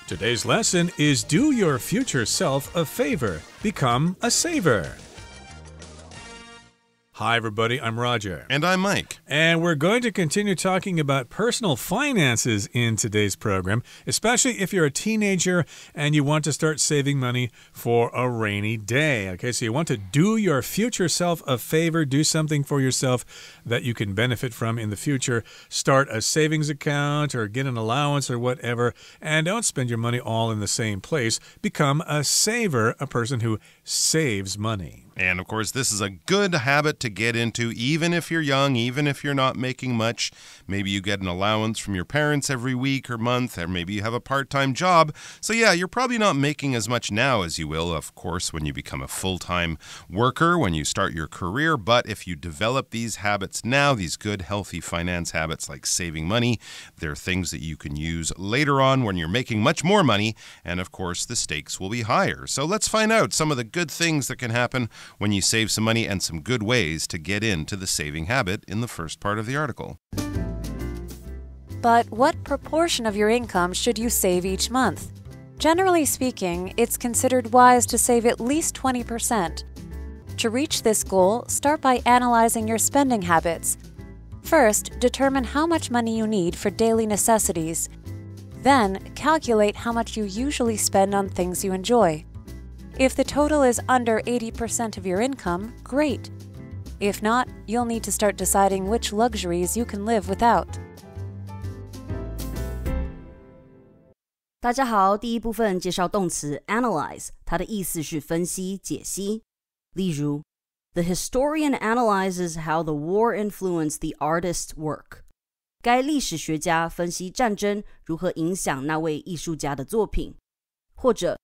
Today's lesson is do your future self a favor. Become a saver. Hi, everybody. I'm Roger. And I'm Mike. And we're going to continue talking about personal finances in today's program, especially if you're a teenager and you want to start saving money for a rainy day. Okay, so you want to do your future self a favor, do something for yourself that you can benefit from in the future. Start a savings account or get an allowance or whatever, and don't spend your money all in the same place. Become a saver, a person who saves money. And, of course, this is a good habit to get into, even if you're young, even if you're not making much. Maybe you get an allowance from your parents every week or month, or maybe you have a part-time job. So, yeah, you're probably not making as much now as you will, of course, when you become a full-time worker, when you start your career. But if you develop these habits now, these good, healthy finance habits like saving money, they're things that you can use later on when you're making much more money. And, of course, the stakes will be higher. So let's find out some of the good things that can happen when you save some money and some good ways to get into the saving habit in the first part of the article. But what proportion of your income should you save each month? Generally speaking, it's considered wise to save at least 20%. To reach this goal, start by analyzing your spending habits. First, determine how much money you need for daily necessities. Then, calculate how much you usually spend on things you enjoy. If the total is under 80% of your income, great. If not, you'll need to start deciding which luxuries you can live without. 大家好，第一部分介绍动词 analyze， 它的意思是分析、解析。例如 The historian analyzes how the war influenced the artist's work. 该历史学家分析战争如何影响那位艺术家的作品。或者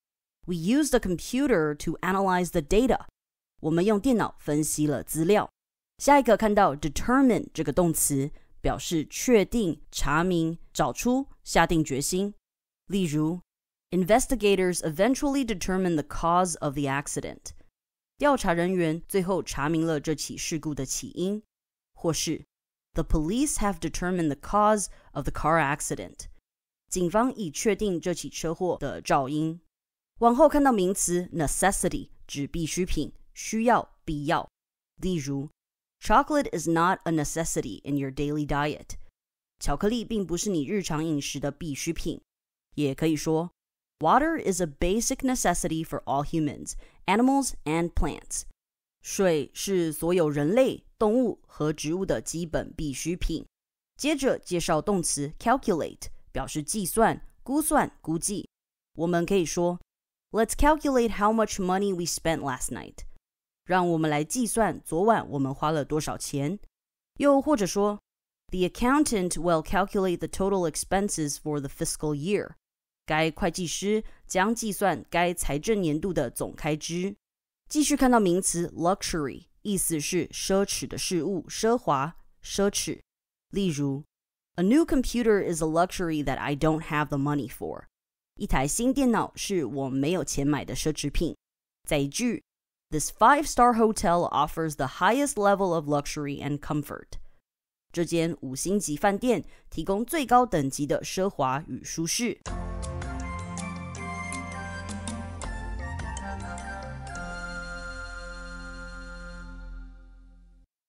We used a computer to analyze the data. 我们用电脑分析了资料。下一个看到 determine 这个动词，表示确定、查明、找出、下定决心。例如 Investigators eventually determined the cause of the accident. 调查人员最后查明了这起事故的起因。或是 The police have determined the cause of the car accident. 警方已确定这起车祸的肇因。往后看到名词 necessity 指必需品，需要、必要。例如 Chocolate is not a necessity in your daily diet. 巧克力并不是你日常饮食的必需品。也可以说 Water is a basic necessity for all humans, animals and plants. 水是所有人类、动物和植物的基本必需品。接着介绍动词 calculate 表示计算、估算、估计。我们可以说Let's calculate how much money we spent last night. 让我们来计算昨晚我们花了多少钱。又或者说 The accountant will calculate the total expenses for the fiscal year. 该会计师将计算该财政年度的总开支。继续看到名词 luxury， 意思是奢侈的事物、奢华、奢侈。例如 A new computer is a luxury that I don't have the money for.一台新电脑是我没有钱买的奢侈品。再一句 This 5-star hotel offers the highest level of luxury and comfort. 这间5星级饭店提供最高等级的奢华与舒适。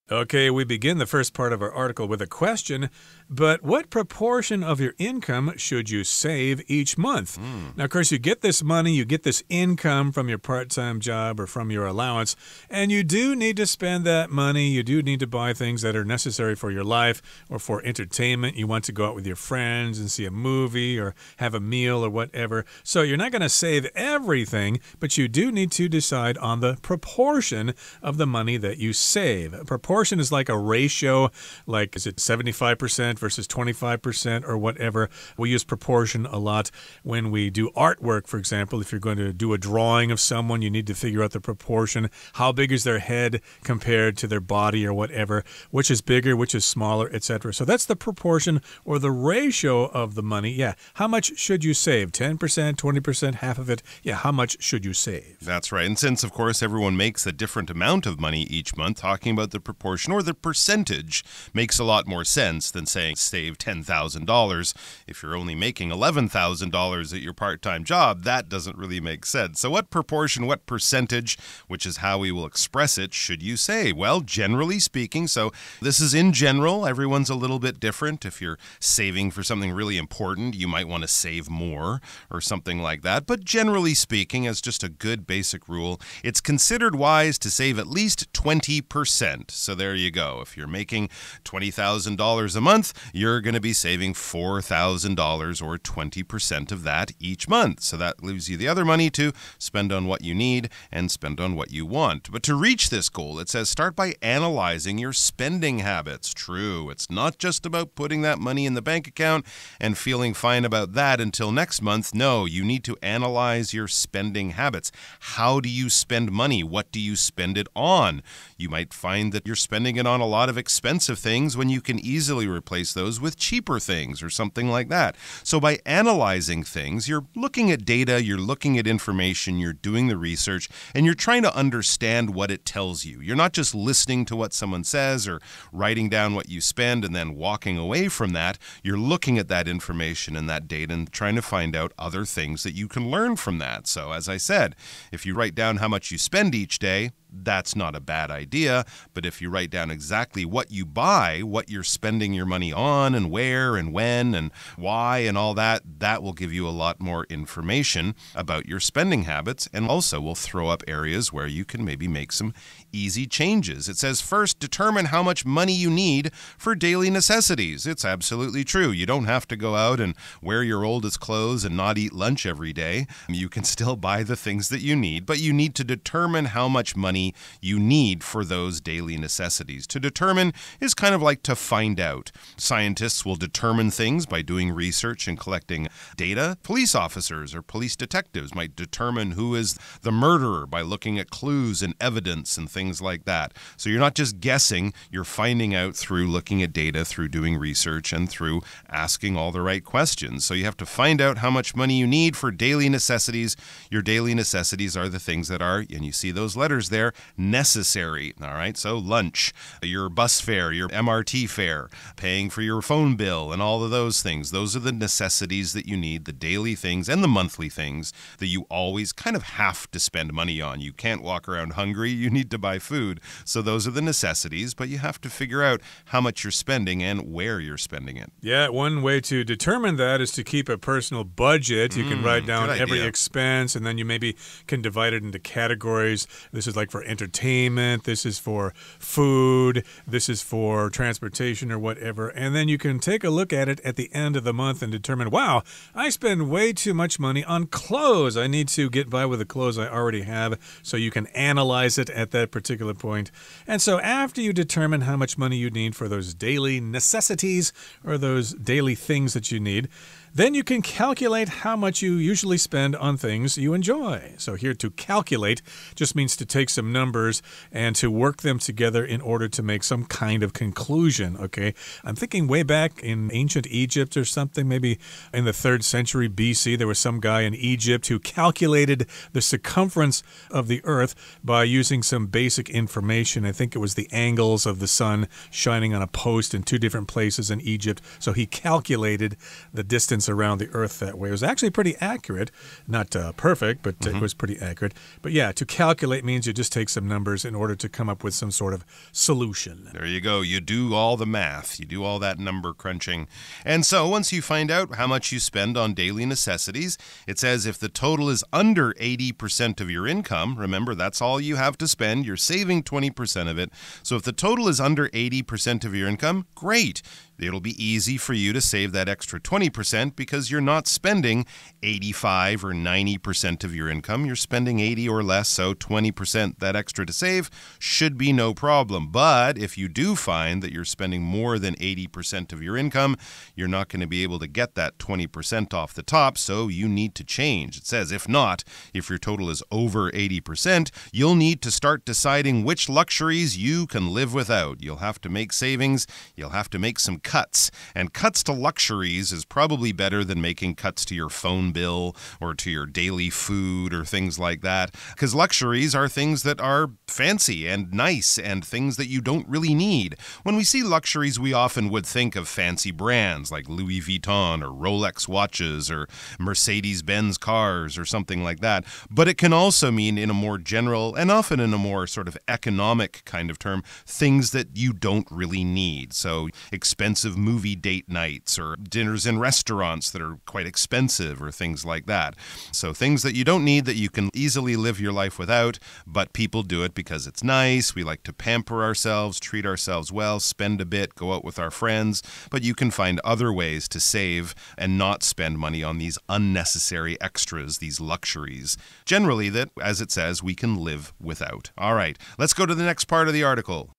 Okay, we begin the first part of our article with a question, but what proportion of your income should you save each month? Now, of course, you get this money, you get this income from your part-time job or from your allowance, and you do need to spend that money. You do need to buy things that are necessary for your life or for entertainment. You want to go out with your friends and see a movie or have a meal or whatever. So you're not going to save everything, but you do need to decide on the proportion of the money that you save. Proportion is like a ratio, like is it 75% versus 25% or whatever. We use proportion a lot when we do artwork, for example. If you're going to do a drawing of someone, you need to figure out the proportion. How big is their head compared to their body or whatever? Which is bigger, which is smaller, etc. So that's the proportion or the ratio of the money. Yeah, how much should you save? 10%, 20%, half of it? Yeah, how much should you save? That's right. And since, of course, everyone makes a different amount of money each month, talking about the proportion proportion or the percentage makes a lot more sense than saying save $10,000. If you're only making $11,000 at your part-time job, that doesn't really make sense. So what proportion, what percentage, which is how we will express it, should you say? Well, generally speaking, so this is in general, everyone's a little bit different. If you're saving for something really important, you might want to save more or something like that. But generally speaking, as just a good basic rule, it's considered wise to save at least 20%. So there you go. If you're making $20,000 a month, you're going to be saving $4,000 or 20% of that each month. So that leaves you the other money to spend on what you need and spend on what you want. But to reach this goal, it says start by analyzing your spending habits. True, it's not just about putting that money in the bank account and feeling fine about that until next month. No, you need to analyze your spending habits. How do you spend money? What do you spend it on? You might find that you're spending it on a lot of expensive things when you can easily replace those with cheaper things or something like that. So by analyzing things, you're looking at data, you're looking at information, you're doing the research, and you're trying to understand what it tells you. You're not just listening to what someone says or writing down what you spend and then walking away from that. You're looking at that information and that data and trying to find out other things that you can learn from that. So as I said, if you write down how much you spend each day, that's not a bad idea. But if you write down exactly what you buy, what you're spending your money on and where and when and why and all that, that will give you a lot more information about your spending habits and also will throw up areas where you can maybe make some easy changes. It says first, determine how much money you need for daily necessities. It's absolutely true. You don't have to go out and wear your oldest clothes and not eat lunch every day. You can still buy the things that you need, but you need to determine how much money you need for those daily necessities. To determine is kind of like to find out. Scientists will determine things by doing research and collecting data. Police officers or police detectives might determine who is the murderer by looking at clues and evidence and things like that. So you're not just guessing, you're finding out through looking at data, through doing research, and through asking all the right questions. So you have to find out how much money you need for daily necessities. Your daily necessities are the things that are, and you see those letters there, necessary. All right, so lunch, your bus fare, your MRT fare, paying for your phone bill, and all of those things. Those are the necessities that you need, the daily things and the monthly things that you always kind of have to spend money on. You can't walk around hungry. You need to buy food. So those are the necessities, but you have to figure out how much you're spending and where you're spending it. Yeah, one way to determine that is to keep a personal budget. You can write down every expense, and then you maybe can divide it into categories. This is like for entertainment, this is for food, this is for transportation or whatever. And then you can take a look at it at the end of the month and determine, wow, I spend way too much money on clothes. I need to get by with the clothes I already have. So you can analyze it at that particular point. And so after you determine how much money you need for those daily necessities or those daily things that you need, then you can calculate how much you usually spend on things you enjoy. So here, to calculate just means to take some numbers and to work them together in order to make some kind of conclusion, okay? I'm thinking way back in ancient Egypt or something, maybe in the 3rd century BC, there was some guy in Egypt who calculated the circumference of the Earth by using some basic information. I think it was the angles of the sun shining on a post in 2 different places in Egypt. So he calculated the distance around the Earth that way. It was actually pretty accurate. Not perfect, but it was pretty accurate. But yeah, to calculate means you just take some numbers in order to come up with some sort of solution. There you go. You do all the math. You do all that number crunching. And so once you find out how much you spend on daily necessities, it says if the total is under 80% of your income, remember that's all you have to spend. You're saving 20% of it. So if the total is under 80% of your income, great. It'll be easy for you to save that extra 20% because you're not spending 85 or 90% of your income. You're spending 80 or less, so 20%, that extra to save, should be no problem. But if you do find that you're spending more than 80% of your income, you're not going to be able to get that 20% off the top, so you need to change. It says, if not, if your total is over 80%, you'll need to start deciding which luxuries you can live without. You'll have to make savings. You'll have to make some cuts. And cuts to luxuries is probably better than making cuts to your phone bill or to your daily food or things like that. Because luxuries are things that are fancy and nice and things that you don't really need. When we see luxuries, we often would think of fancy brands like Louis Vuitton or Rolex watches or Mercedes-Benz cars or something like that. But it can also mean in a more general and often in a more sort of economic kind of term, things that you don't really need. So expensive movie date nights or dinners in restaurants that are quite expensive or things like that. So things that you don't need that you can easily live your life without, but people do it because it's nice. We like to pamper ourselves, treat ourselves well, spend a bit, go out with our friends. But you can find other ways to save and not spend money on these unnecessary extras, these luxuries. Generally that, as it says, we can live without. All right, let's go to the next part of the article.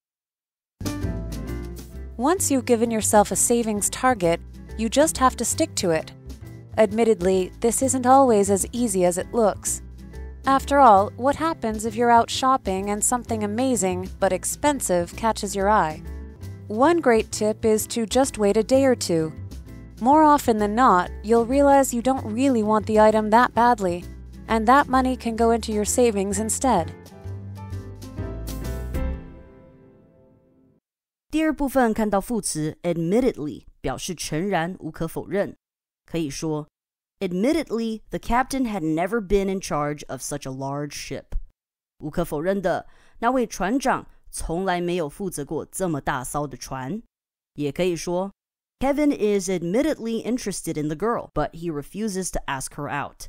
Once you've given yourself a savings target, you just have to stick to it. Admittedly, this isn't always as easy as it looks. After all, what happens if you're out shopping and something amazing but expensive catches your eye? One great tip is to just wait a day or two. More often than not, you'll realize you don't really want the item that badly, and that money can go into your savings instead. 第二部分看到副词 admittedly 表示诚然无可否认，可以说 Admittedly, the captain had never been in charge of such a large ship. 无可否认的，那位船长从来没有负责过这么大艘的船。也可以说 Kevin is admittedly interested in the girl, but he refuses to ask her out.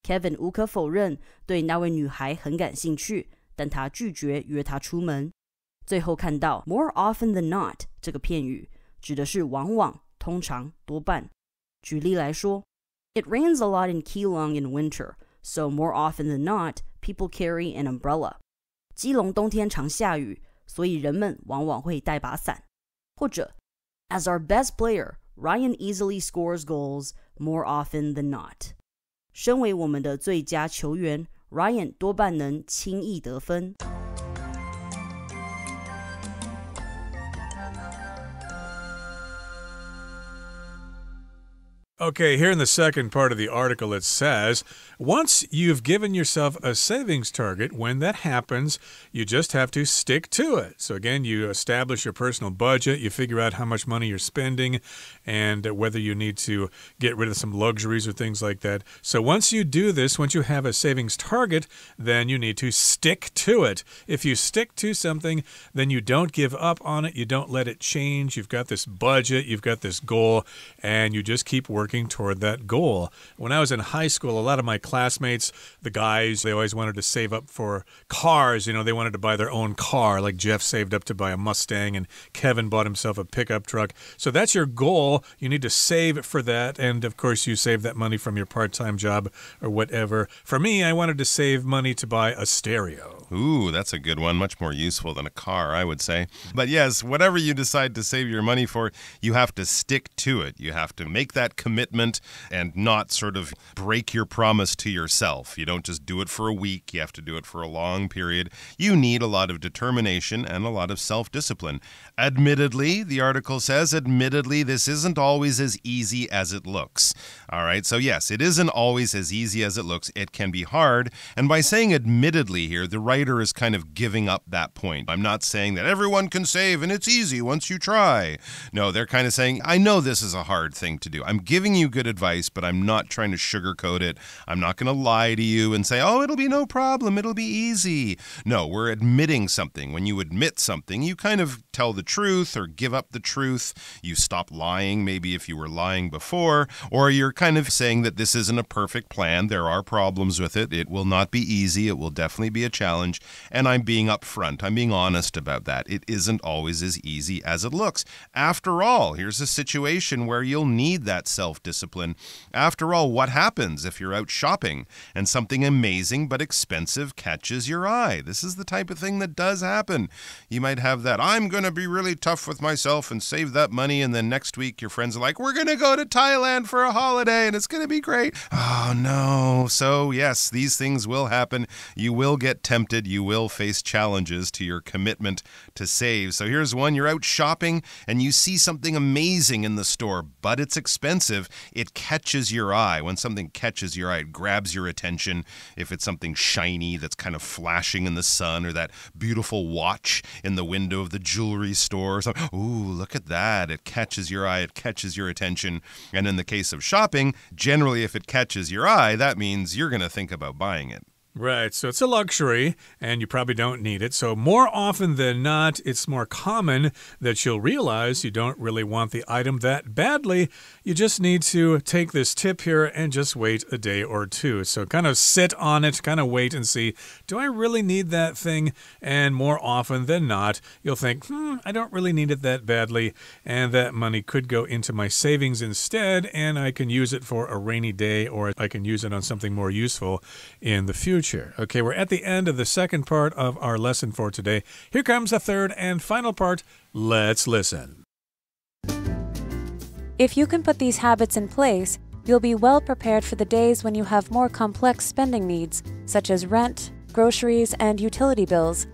Kevin 无可否认对那位女孩很感兴趣，但他拒绝约她出门。最后看到 more often than not 这个片语，指的是往往、通常、多半。举例来说It rains a lot in Keelung in winter, so more often than not, people carry an umbrella. 基隆冬天常下雨，所以人们往往会带把伞。或者 As our best player, Ryan easily scores goals more often than not. 身为我们的最佳球员 Ryan 多半能轻易得分。Okay, here in the second part of the article it says, once you've given yourself a savings target, when that happens, you just have to stick to it. So again, you establish your personal budget, you figure out how much money you're spending, and whether you need to get rid of some luxuries or things like that. So once you do this, once you have a savings target, then you need to stick to it. If you stick to something, then you don't give up on it, you don't let it change. You've got this budget, you've got this goal, and you just keep working toward that goal. When I was in high school, a lot of my classmates, the guys, they always wanted to save up for cars. You know, they wanted to buy their own car, like Jeff saved up to buy a Mustang and Kevin bought himself a pickup truck. So that's your goal. You need to save for that. And of course, you save that money from your part-time job or whatever. For me, I wanted to save money to buy a stereo. Ooh, that's a good one. Much more useful than a car, I would say. But yes, whatever you decide to save your money for, you have to stick to it. You have to make that commitment and not sort of break your promise to yourself. You don't just do it for a week. You have to do it for a long period. You need a lot of determination and a lot of self-discipline. Admittedly, the article says, admittedly, this isn't always as easy as it looks. All right, so yes, it isn't always as easy as it looks. It can be hard. And by saying admittedly here, the writer is kind of giving up that point. I'm not saying that everyone can save and it's easy once you try. No, they're kind of saying, I know this is a hard thing to do. I'm giving you good advice, but I'm not trying to sugarcoat it. I'm not going to lie to you and say, oh, it'll be no problem. It'll be easy. No, we're admitting something. When you admit something, you kind of tell the truth or give up the truth. You stop lying, maybe if you were lying before, or you're kind of saying that this isn't a perfect plan. There are problems with it. It will not be easy. It will definitely be a challenge. And I'm being upfront. I'm being honest about that. It isn't always as easy as it looks. After all, here's a situation where you'll need that self self-discipline. After all, what happens if you're out shopping and something amazing but expensive catches your eye? This is the type of thing that does happen. You might have that, I'm going to be really tough with myself and save that money, and then next week your friends are like, we're going to go to Thailand for a holiday and it's going to be great. Oh, no. So, yes, these things will happen. You will get tempted. You will face challenges to your commitment to save. So here's one. You're out shopping and you see something amazing in the store, but it's expensive. It catches your eye. When something catches your eye, it grabs your attention. If it's something shiny that's kind of flashing in the sun, or that beautiful watch in the window of the jewelry store. So, ooh, look at that. It catches your eye. It catches your attention. And in the case of shopping, generally if it catches your eye, that means you're going to think about buying it. Right, so it's a luxury, and you probably don't need it. So more often than not, it's more common that you'll realize you don't really want the item that badly. You just need to take this tip here and just wait a day or two. So kind of sit on it, kind of wait and see, do I really need that thing? And more often than not, you'll think, I don't really need it that badly, and that money could go into my savings instead, and I can use it for a rainy day, or I can use it on something more useful in the future. Okay, we're at the end of the second part of our lesson for today. Here comes the third and final part. Let's listen. If you can put these habits in place, you'll be well prepared for the days when you have more complex spending needs, such as rent, groceries, and utility bills.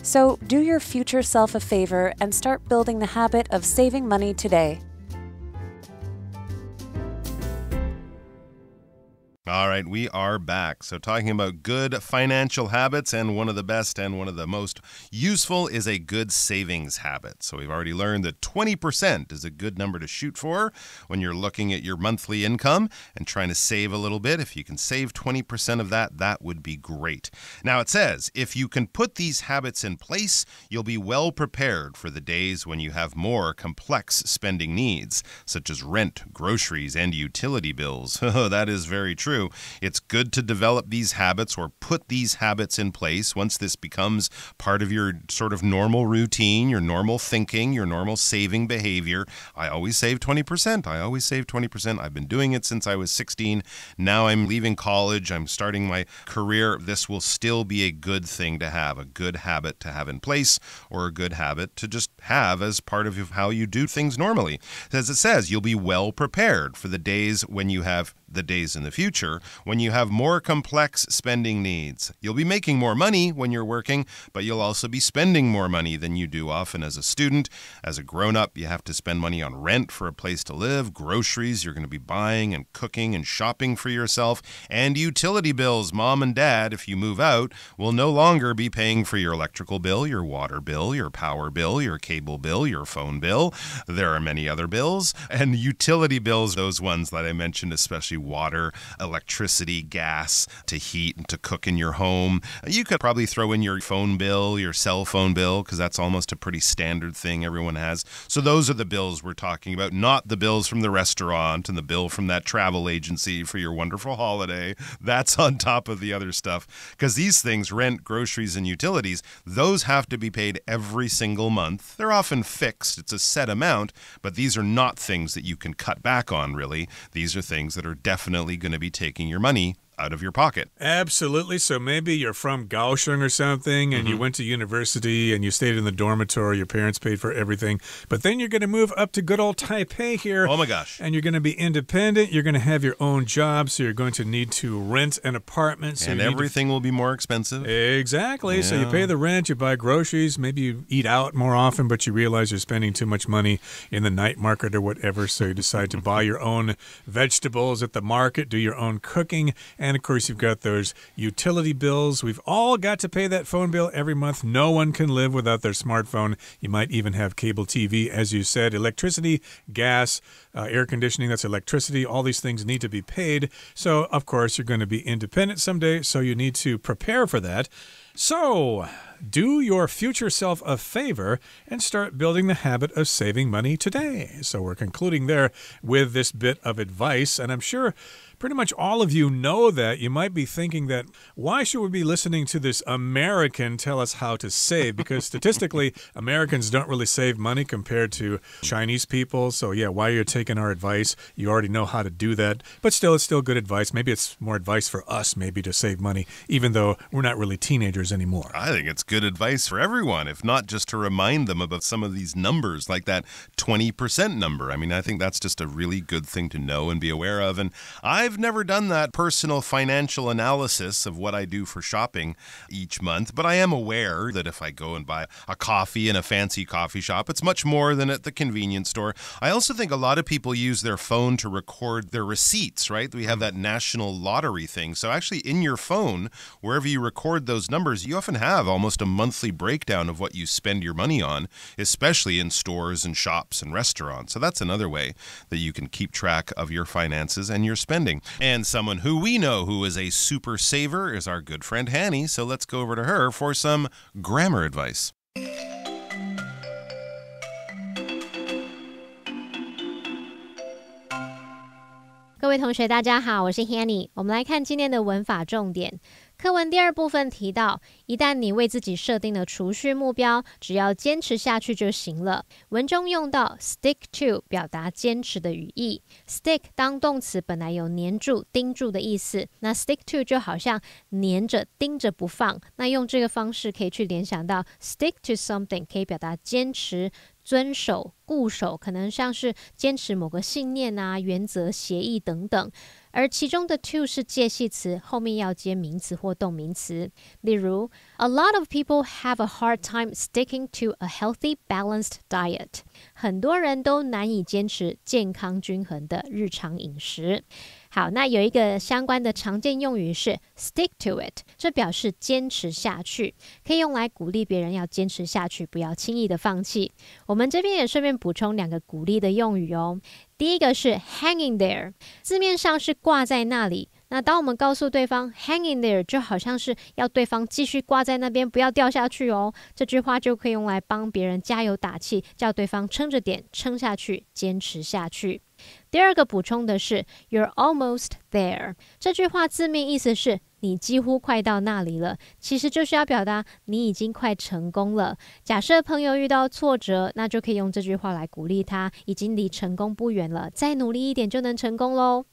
So do your future self a favor and start building the habit of saving money today. All right, we are back. So talking about good financial habits, and one of the best and one of the most useful is a good savings habit. So we've already learned that 20% is a good number to shoot for when you're looking at your monthly income and trying to save a little bit. If you can save 20% of that, that would be great. Now it says, if you can put these habits in place, you'll be well prepared for the days when you have more complex spending needs, such as rent, groceries, and utility bills. That is very true. It's good to develop these habits or put these habits in place once this becomes part of your sort of normal routine, your normal thinking, your normal saving behavior. I always save 20%. I always save 20%. I've been doing it since I was 16. Now I'm leaving college. I'm starting my career. This will still be a good thing to have, a good habit to have in place, or a good habit to just have as part of how you do things normally. As it says, you'll be well prepared for the days when you have the days in the future when you have more complex spending needs. You'll be making more money when you're working, but you'll also be spending more money than you do often as a student. As a grown-up, you have to spend money on rent for a place to live, groceries you're going to be buying and cooking and shopping for yourself, and utility bills. Mom and dad, if you move out, will no longer be paying for your electrical bill, your water bill, your power bill, your cable bill, your phone bill. There are many other bills. And utility bills, those ones that I mentioned, especially water, electricity, gas to heat and to cook in your home. You could probably throw in your phone bill, your cell phone bill, because that's almost a pretty standard thing everyone has. So those are the bills we're talking about, not the bills from the restaurant and the bill from that travel agency for your wonderful holiday. That's on top of the other stuff, because these things, rent, groceries, and utilities, those have to be paid every single month. They're often fixed. It's a set amount, but these are not things that you can cut back on, really. These are things that are definitely going to be taking your money out of your pocket. Absolutely. So maybe you're from Kaohsiung or something, and you went to university and you stayed in the dormitory. Your parents paid for everything. But then you're going to move up to good old Taipei here. Oh my gosh. And you're going to be independent. You're going to have your own job. So you're going to need to rent an apartment. So and everything will be more expensive. Exactly. Yeah. So you pay the rent, you buy groceries. Maybe you eat out more often, but you realize you're spending too much money in the night market or whatever. So you decide to buy your own vegetables at the market, do your own cooking. And of course, you've got those utility bills. We've all got to pay that phone bill every month. No one can live without their smartphone. You might even have cable TV, as you said. Electricity, gas, air conditioning, that's electricity. All these things need to be paid. So, of course, you're going to be independent someday, so you need to prepare for that. So, do your future self a favor and start building the habit of saving money today. So we're concluding there with this bit of advice, and I'm sure pretty much all of you know that. You might be thinking that, why should we be listening to this American tell us how to save? Because statistically, Americans don't really save money compared to Chinese people. So yeah, why you're taking our advice, you already know how to do that. But still, it's still good advice. Maybe it's more advice for us maybe to save money, even though we're not really teenagers anymore. I think it's good advice for everyone, if not just to remind them about some of these numbers, like that 20% number. I mean, I think that's just a really good thing to know and be aware of. And I've never done that personal financial analysis of what I do for shopping each month, but I am aware that if I go and buy a coffee in a fancy coffee shop, it's much more than at the convenience store. I also think a lot of people use their phone to record their receipts, right? We have that national lottery thing. So actually in your phone, wherever you record those numbers, you often have almost a monthly breakdown of what you spend your money on, especially in stores and shops and restaurants. So that's another way that you can keep track of your finances and your spending. And someone who we know who is a super saver is our good friend Hanny. So let's go over to her for some grammar advice. 各位同学大家好，我是 Hanny。 我们来看今天的文法重点。课文第二部分提到，一旦你为自己设定了储蓄目标，只要坚持下去就行了。文中用到 stick to 表达坚持的语义。 stick 当动词本来有黏住、盯住的意思，那 stick to 就好像黏着、盯着不放。那用这个方式可以去联想到 stick to something 可以表达坚持、遵守、固守，可能像是坚持某个信念啊、原则、协议等等。而其中的 to 是介系词，后面要接名词或动名词。例如 A lot of people have a hard time sticking to a healthy, balanced diet. 很多人都难以坚持健康均衡的日常饮食。好，那有一个相关的常见用语是 stick to it， 这表示坚持下去，可以用来鼓励别人要坚持下去，不要轻易的放弃。我们这边也顺便补充两个鼓励的用语哦。第一个是 hanging there， 字面上是挂在那里。那当我们告诉对方 hanging there， 就好像是要对方继续挂在那边，不要掉下去哦。这句话就可以用来帮别人加油打气，叫对方撑着点，撑下去，坚持下去。第二个补充的是 You're almost there， 这句话字面意思是你几乎快到那里了，其实就是要表达你已经快成功了。假设朋友遇到挫折，那就可以用这句话来鼓励他，已经离成功不远了，再努力一点就能成功咯。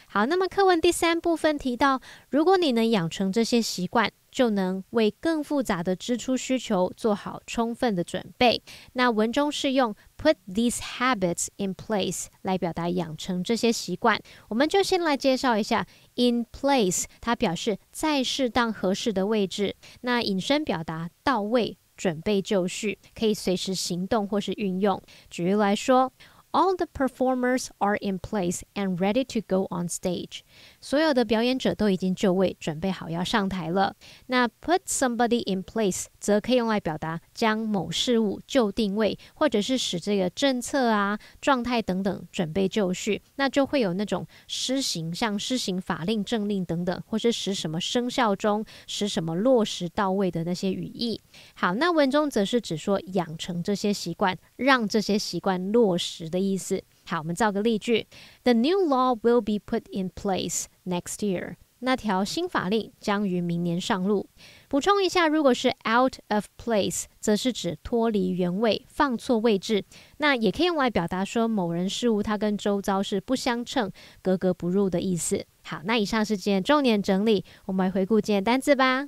好，那么课文第三部分提到，如果你能养成这些习惯，就能为更复杂的支出需求做好充分的准备。那文中是用 put these habits in place 来表达养成这些习惯。我们就先来介绍一下 in place， 它表示在适当合适的位置。那引申表达到位，准备就绪，可以随时行动或是运用。举例来说All the performers are in place and ready to go on stage. 所有的表演者都已经就位，准备好要上台了。那 put somebody in place 则可以用来表达将某事物就定位，或者是使这个政策啊、状态等等准备就绪。那就会有那种施行，像施行法令、政令等等，或是使什么生效中、使什么落实到位的那些语义。好，那文中则是指说养成这些习惯，让这些习惯落实的意思。好，我们造个例句 The new law will be put in place next year. 那条新法令将于明年上路。补充一下，如果是 out of place 则是指脱离原位，放错位置。那也可以用来表达说某人事物它跟周遭是不相称、格格不入的意思。好，那以上是今天重点整理，我们来回顾今天单字吧。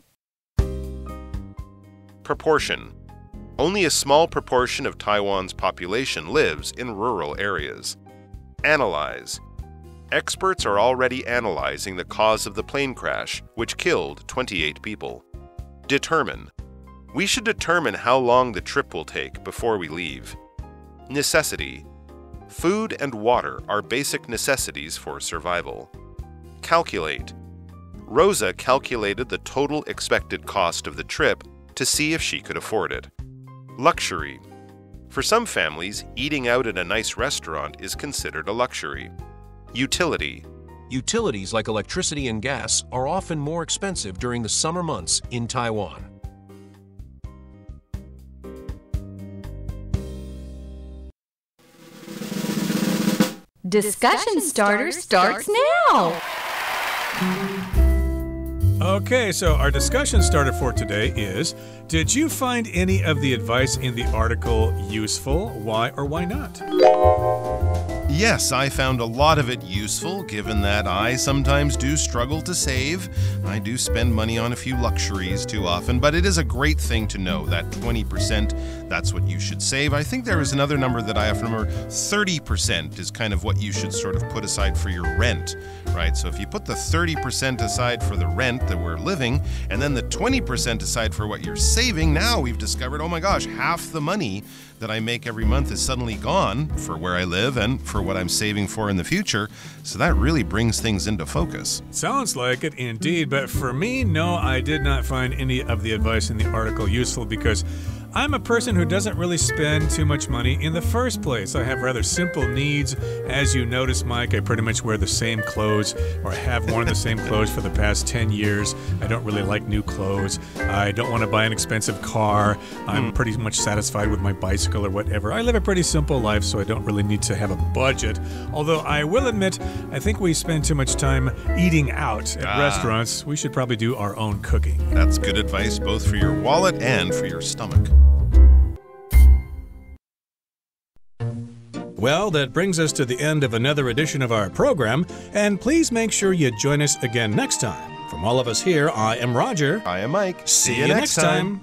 Proportion.Only a small proportion of Taiwan's population lives in rural areas. Analyze. Experts are already analyzing the cause of the plane crash, which killed 28 people. Determine. We should determine how long the trip will take before we leave. Necessity. Food and water are basic necessities for survival. Calculate. Rosa calculated the total expected cost of the trip to see if she could afford it.Luxury. For some families, eating out at a nice restaurant is considered a luxury. Utility. Utilities like electricity and gas are often more expensive during the summer months in Taiwan. Discussion Starter starts now! Okay, so our discussion starter for today is, did you find any of the advice in the article useful? Why or why not? Yes, I found a lot of it useful, given that I sometimes do struggle to save. I do spend money on a few luxuries too often, but it is a great thing to know that 20%, that's what you should save. I think there is another number that I often remember, 30% is kind of what you should sort of put aside for your rent, right? So if you put the 30% aside for the rent that we're living, and then the 20% aside for what you're saving, now we've discovered, oh my gosh, half the money that I make every month is suddenly gone for where I live and for what I'm saving for in the future. So that really brings things into focus. Sounds like it indeed, but for me, no, I did not find any of the advice in the article useful because I'm a person who doesn't really spend too much money in the first place. I have rather simple needs. As you notice, Mike, I pretty much wear the same clothes, or I have worn the same clothes for the past 10 years. I don't really like new clothes. I don't want to buy an expensive car. I'm pretty much satisfied with my bicycle or whatever. I live a pretty simple life, so I don't really need to have a budget. Although I will admit, I think we spend too much time eating out at restaurants. We should probably do our own cooking. That's good advice both for your wallet and for your stomach. Well, that brings us to the end of another edition of our program, and please make sure you join us again next time. From all of us here, I am Roger. I am Mike. See you next time.